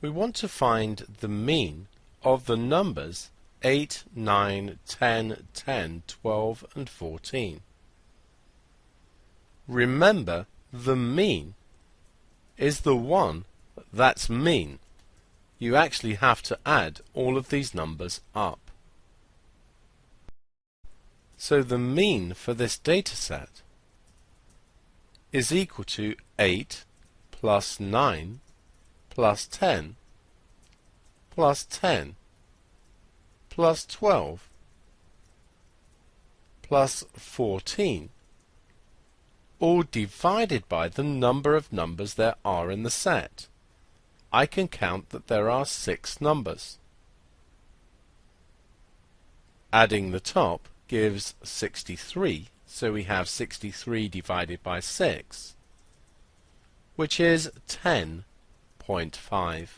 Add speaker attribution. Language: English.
Speaker 1: We want to find the mean of the numbers 8, 9, 10, 10, 12 and 14. Remember, the mean is the one that's mean. You actually have to add all of these numbers up. So the mean for this data set is equal to 8 plus 9 plus 10 plus 10 plus 12 plus 14, all divided by the number of numbers there are in the set. I can count that there are 6 numbers. Adding the top gives 63, so we have 63 divided by 6, which is 10.5.